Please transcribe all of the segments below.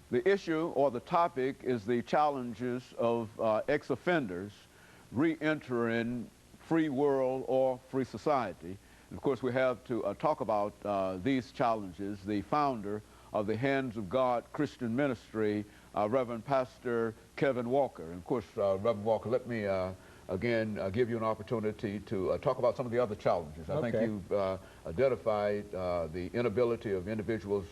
The issue or the topic is the challenges of ex-offenders re-entering free world or free society. And of course, we have to talk about these challenges. The founder of the Hands of God Christian Ministry, Reverend Pastor KWalker. And of course, Reverend Walker, let me again give you an opportunity to talk about some of the other challenges. I think you've identified the inability of individuals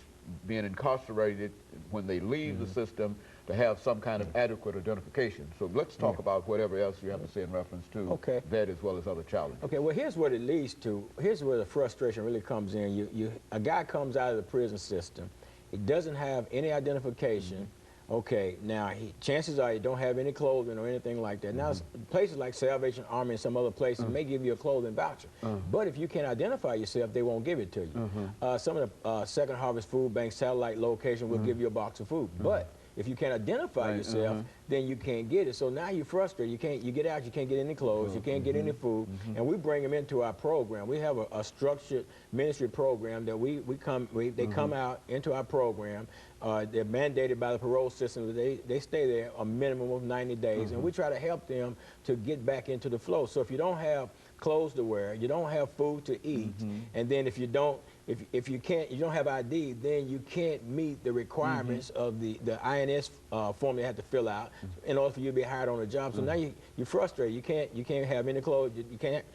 being incarcerated when they leave the system to have some kind of adequate identification. So let's talk about whatever else you have to say in reference to that as well as other challenges. Okay, well, here's what it leads to. Here's where the frustration really comes in. A guy comes out of the prison system. He doesn't have any identification. Okay, now chances are you don't have any clothing or anything like that. Now, places like Salvation Army and some other places may give you a clothing voucher. But if you can't identify yourself, they won't give it to you. Some of the Second Harvest Food Bank satellite location will give you a box of food. But if you can't identify yourself, then you can't get it. So now you're frustrated. You get out, you can't get any clothes, you can't get any food, and we bring them into our program. We have a structured ministry program that they come out into our program. They're mandated by the parole system that they stay there a minimum of 90 days, and we try to help them to get back into the flow. So if you don't have clothes to wear, you don't have food to eat, and then if you don't have ID, then you can't meet the requirements of the INS form they have to fill out in order for you to be hired on a job. So now you're frustrated. You can't have any clothes. You can't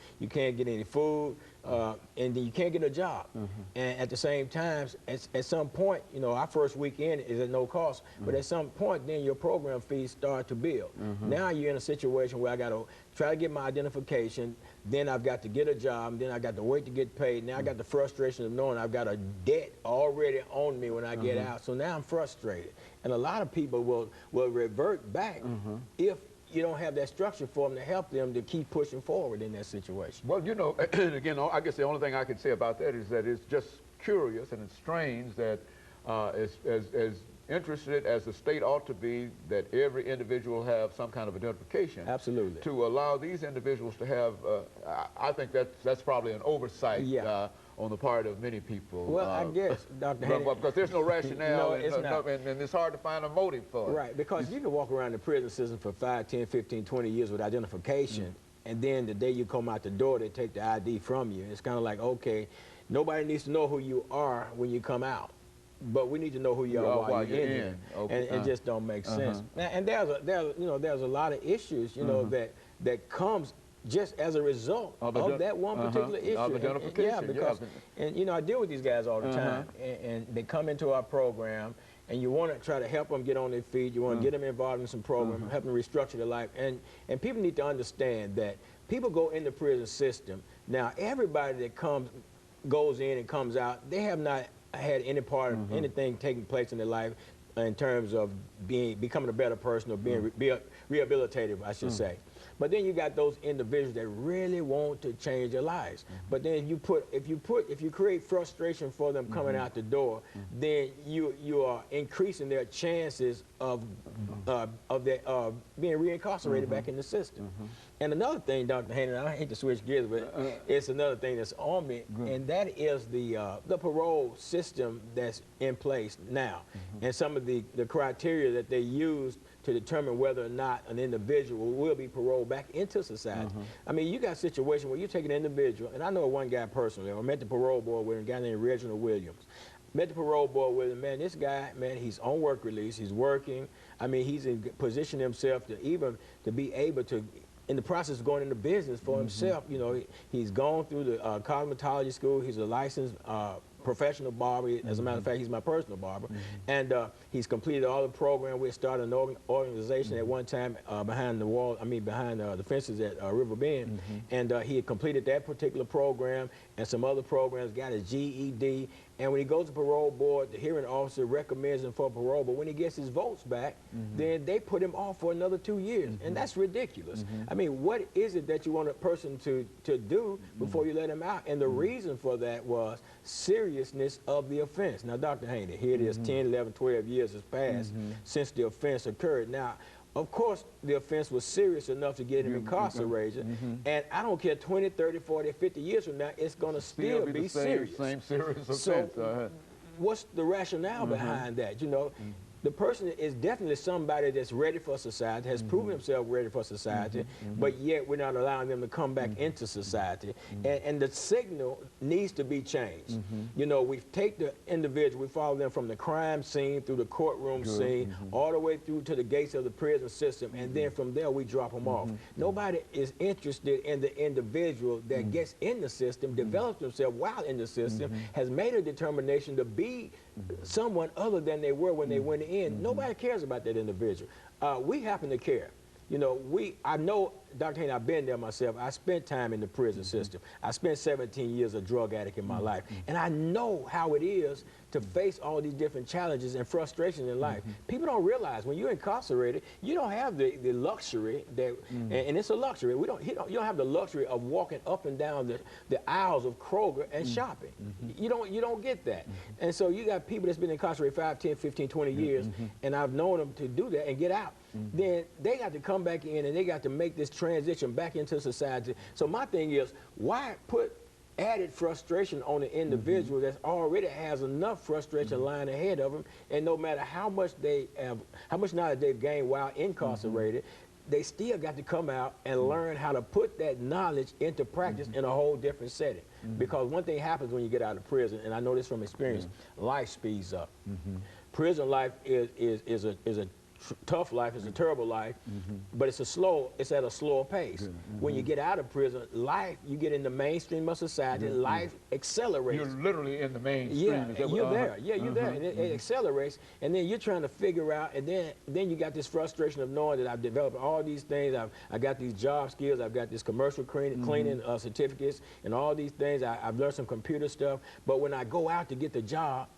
get any food, and then you can't get a job. And at the same time, at some point, you know, our first weekend is at no cost, but at some point, then your program fees start to build. Now you're in a situation where I got to try to get my identification, then I've got to get a job, then I got to wait to get paid. Now I got the frustration of knowing I've got a debt already on me when I get out. So now I'm frustrated. And a lot of people will revert back if you don't have that structure for them to help them to keep pushing forward in that situation. Well, you know, again, I guess the only thing I can say about that is that it's just curious and it's strange that as interested as the state ought to be that every individual have some kind of identification. Absolutely. To allow these individuals to have, I think that's probably an oversight on the part of many people. Well, I guess, Dr. Haney, because there's no rationale, no, it's not. And it's hard to find a motive for it. Right, because you can walk around the prison system for 5, 10, 15, 20 years with identification, and then the day you come out the door, they take the ID from you. It's kind of like, okay, nobody needs to know who you are when you come out, but we need to know who you are while you're in here. And it just don't make sense. And there's a lot of issues, you know, that comes just as a result of that one particular issue. Of identification. Because and you know, I deal with these guys all the time, and they come into our program, and you want to try to help them get on their feet. You want to get them involved in some program, help them restructure their life. And people need to understand that people go in the prison system. Now, everybody that goes in and comes out, they have not had any part of anything taking place in their life in terms of becoming a better person or being rehabilitated, I should say. But then you got those individuals that really want to change their lives. But then if you create frustration for them coming out the door, then you are increasing their chances of being reincarcerated back in the system. And another thing, Dr. Haney, I hate to switch gears, but it's another thing that's on me, and that is the parole system that's in place now, and some of the criteria that they use to determine whether or not an individual will be paroled back into society. I mean, you got a situation where you take an individual, and I know one guy personally, I met the parole board with a guy named Reginald Williams. Met the parole board with him, man, this guy, man, he's on work release, he's working. I mean, he's in position himself to be able to, in the process of going into business for himself. You know, he's gone through the cosmetology school, he's a licensed professional barber. As a matter of fact, he's my personal barber. And he's completed all the program. We started an organization at one time behind the wall, behind the fences at River Bend. And he had completed that particular program and some other programs, got his GED. And when he goes to parole board, the hearing officer recommends him for parole, but when he gets his votes back, then they put him off for another 2 years. And that's ridiculous. I mean, what is it that you want a person to do before you let him out? And the reason for that was seriousness of the offense. Now, Dr. Haney, here it is, 10, 11, 12 years has passed since the offense occurred. Now, of course, the offense was serious enough to get him incarcerated, and I don't care 20, 30, 40, 50 years from now, it's going to still be serious. Same serious offense. So, what's the rationale behind that? You know, The person is definitely somebody that's ready for society, has proven himself ready for society, but yet we're not allowing them to come back into society. And the signal needs to be changed. You know, we take the individual, we follow them from the crime scene through the courtroom scene, all the way through to the gates of the prison system, and then from there we drop them off. Nobody is interested in the individual that gets in the system, develops themselves while in the system, has made a determination to be someone other than they were when they went in. Nobody cares about that individual. We happen to care. You know, I know, Dr. Haney, I've been there myself. I spent time in the prison system. I spent 17 years a drug addict in my life. And I know how it is to face all these different challenges and frustrations in life. People don't realize when you're incarcerated, you don't have the luxury that, and it's a luxury. You don't have the luxury of walking up and down the aisles of Kroger and shopping. You don't get that. And so you got people that's been incarcerated 5, 10, 15, 20 years, and I've known them to do that and get out. Then they got to come back in and they got to make this transition back into society. So my thing is, why put added frustration on the individual that already has enough frustration lying ahead of them, and no matter how much knowledge they've gained while incarcerated, they still got to come out and learn how to put that knowledge into practice in a whole different setting. Because one thing happens when you get out of prison, and I know this from experience, life speeds up. Prison life is a tough life, it's a terrible life, but it's at a slower pace. When you get out of prison, life, you get in the mainstream of society, life accelerates. You're literally in the mainstream. Yeah, you're there. Yeah, you're there, and it accelerates, and then you're trying to figure out, and then you got this frustration of knowing that I've developed all these things. I got these job skills, I've got this commercial cleaning certificates, and all these things. I've learned some computer stuff, but when I go out to get the job,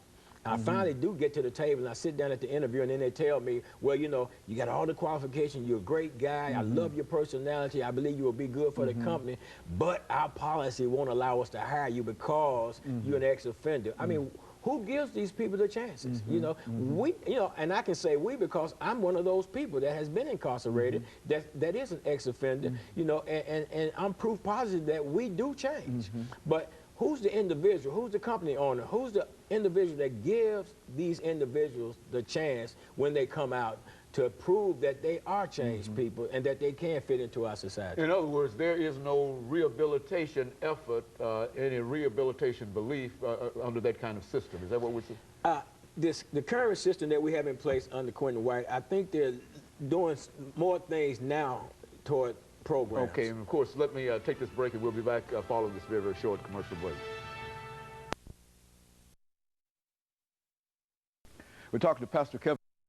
I finally do get to the table and I sit down at the interview, and then they tell me, well, you know, you got all the qualifications, you're a great guy, I love your personality, I believe you will be good for the company, but our policy won't allow us to hire you because you're an ex-offender. I mean, who gives these people the chances? You know, and I can say we because I'm one of those people that has been incarcerated, that is an ex-offender, you know, and I'm proof positive that we do change. But who's the individual? Who's the company owner? Who's the individual that gives these individuals the chance when they come out to prove that they are changed people and that they can fit into our society? In other words, there is no rehabilitation effort, any rehabilitation belief under that kind of system. Is that what we're saying? The current system that we have in place under Quentin White, I think they're doing more things now toward programs. Okay, and of course, let me take this break, and we'll be back following this very, very short commercial break. We're talking to Pastor Kevin.